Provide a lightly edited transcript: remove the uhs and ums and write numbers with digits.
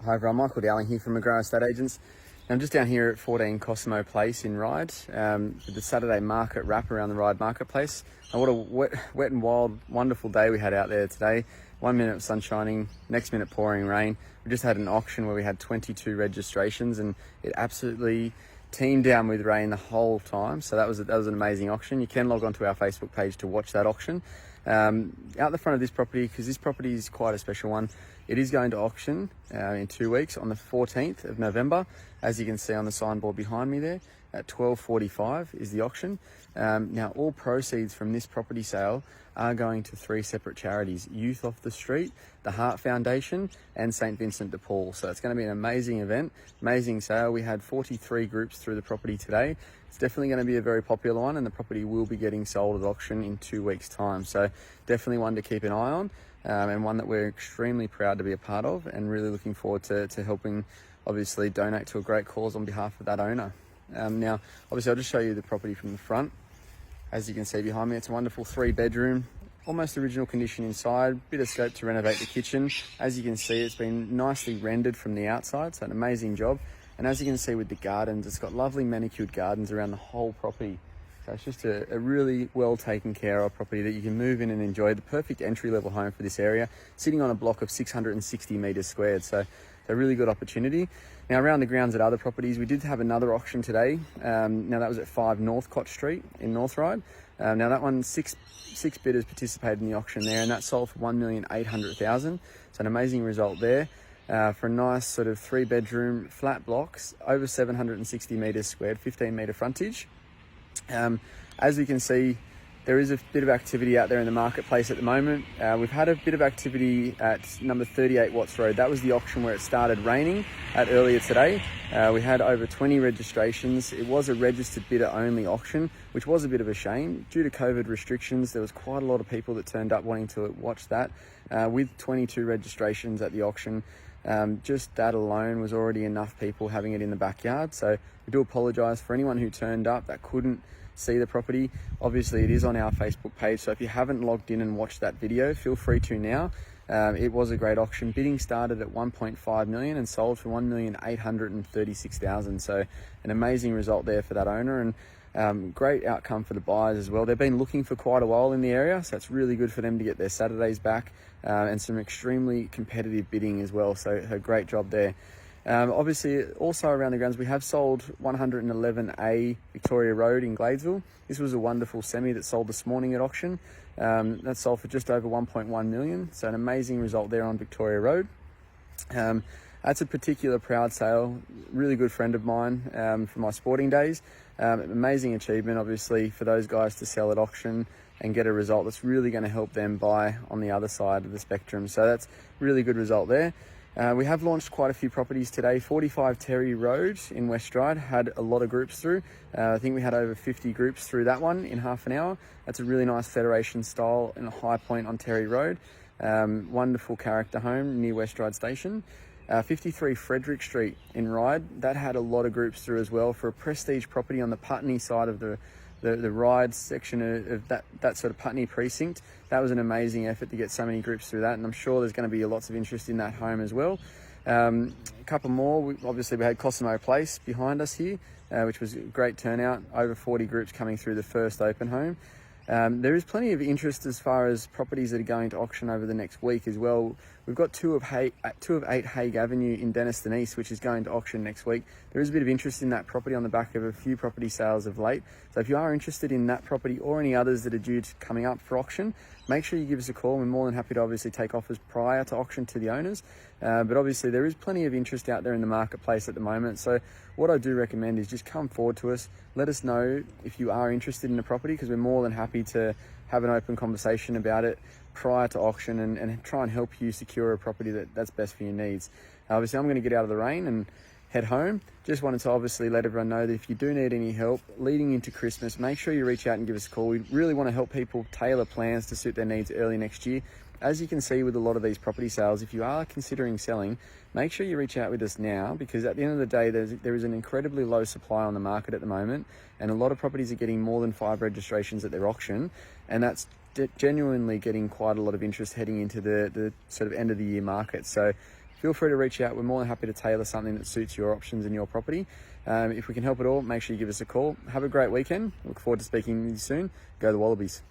Hi everyone, Michael Dowling here from McGrath Estate Agents. I'm just down here at 14 Cosimo Place in Ryde, with the Saturday market wrap around the Ryde marketplace. And what a wet and wild, wonderful day we had out there today. 1 minute of sun shining, next minute pouring rain. We just had an auction where we had 22 registrations and it absolutely teamed down with rain the whole time. So that was an amazing auction. You can log onto our Facebook page to watch that auction. Out the front of this property, because this property is quite a special one, it is going to auction in 2 weeks on the 14th of November. As you can see on the signboard behind me there, at 12:45 is the auction. Now all proceeds from this property sale are going to 3 separate charities: Youth Off the Street, the Heart Foundation and St Vincent de Paul. So it's going to be an amazing event, amazing sale. We had 43 groups through the property today. It's definitely going to be a very popular one, and the property will be getting sold at auction in 2 weeks time. So definitely one to keep an eye on, and one that we're extremely proud to be a part of, and really looking forward to helping obviously donate to a great cause on behalf of that owner. Now obviously I'll just show you the property from the front. As you can see behind me, it's a wonderful 3-bedroom, almost original condition inside, bit of scope to renovate the kitchen. As you can see, it's been nicely rendered from the outside, so an amazing job. And as you can see with the gardens, it's got lovely manicured gardens around the whole property. So it's just a really well taken care of property that you can move in and enjoy. The perfect entry level home for this area, sitting on a block of 660 metres squared. So a really good opportunity. Now around the grounds at other properties, we did have another auction today. Now that was at 5 Northcott Street in North Ryde. Now that one, six bidders participated in the auction there, and that sold for $1,800,000. So an amazing result there. For a nice sort of 3-bedroom flat blocks, over 760 metres squared, 15 metre frontage. As you can see, there is a bit of activity out there in the marketplace at the moment. We've had a bit of activity at number 38 Watts Road. That was the auction where it started raining at earlier today. We had over 20 registrations. It was a registered bidder only auction, which was a bit of a shame. Due to COVID restrictions, there was quite a lot of people that turned up wanting to watch that. With 22 registrations at the auction, just that alone was already enough people having it in the backyard. So we do apologise for anyone who turned up that couldn't see the property. Obviously it is on our Facebook page, so if you haven't logged in and watched that video, feel free to now. It was a great auction. Bidding started at 1.5 million and sold for 1,836,000. So an amazing result there for that owner, and great outcome for the buyers as well. They've been looking for quite a while in the area, so it's really good for them to get their Saturdays back, and some extremely competitive bidding as well. So a great job there. Obviously, also around the grounds, we have sold 111A Victoria Road in Gladesville. This was a wonderful semi that sold this morning at auction. That sold for just over 1.1 million. So an amazing result there on Victoria Road. That's a particular proud sale. Really good friend of mine from my sporting days. Amazing achievement, obviously, for those guys to sell at auction and get a result that's really going to help them buy on the other side of the spectrum. So that's really good result there. We have launched quite a few properties today. 45 Terry Road in West Ryde had a lot of groups through. I think we had over 50 groups through that one in half an hour. That's a really nice Federation style and a high point on Terry Road. Wonderful character home near West Ryde Station. 53 Frederick Street in Ryde, that had a lot of groups through as well for a prestige property on the Putney side of the Ryde section of that sort of Putney precinct. That was an amazing effort to get so many groups through that, and I'm sure there's going to be lots of interest in that home as well. A couple more, obviously we had Cosimo Place behind us here, which was a great turnout, over 40 groups coming through the first open home. There is plenty of interest as far as properties that are going to auction over the next week as well. We've got 2 of 8 Hague Avenue in Denniston East, which is going to auction next week. There is a bit of interest in that property on the back of a few property sales of late. So if you are interested in that property or any others that are due to coming up for auction, make sure you give us a call. We're more than happy to obviously take offers prior to auction to the owners. But obviously there is plenty of interest out there in the marketplace at the moment. So what I do recommend is just come forward to us. Let us know if you are interested in the property, because we're more than happy to have an open conversation about it prior to auction and try and help you secure a property that's best for your needs. Obviously, I'm going to get out of the rain and head home. Just wanted to obviously let everyone know that if you do need any help leading into Christmas, make sure you reach out and give us a call. We really want to help people tailor plans to suit their needs early next year. As you can see with a lot of these property sales, if you are considering selling, make sure you reach out with us now, because at the end of the day, there is an incredibly low supply on the market at the moment, and a lot of properties are getting more than 5 registrations at their auction, and that's genuinely getting quite a lot of interest heading into the sort of end of the year market. So feel free to reach out. We're more than happy to tailor something that suits your options and your property. If we can help at all, make sure you give us a call. Have a great weekend. Look forward to speaking with you soon. Go the Wallabies.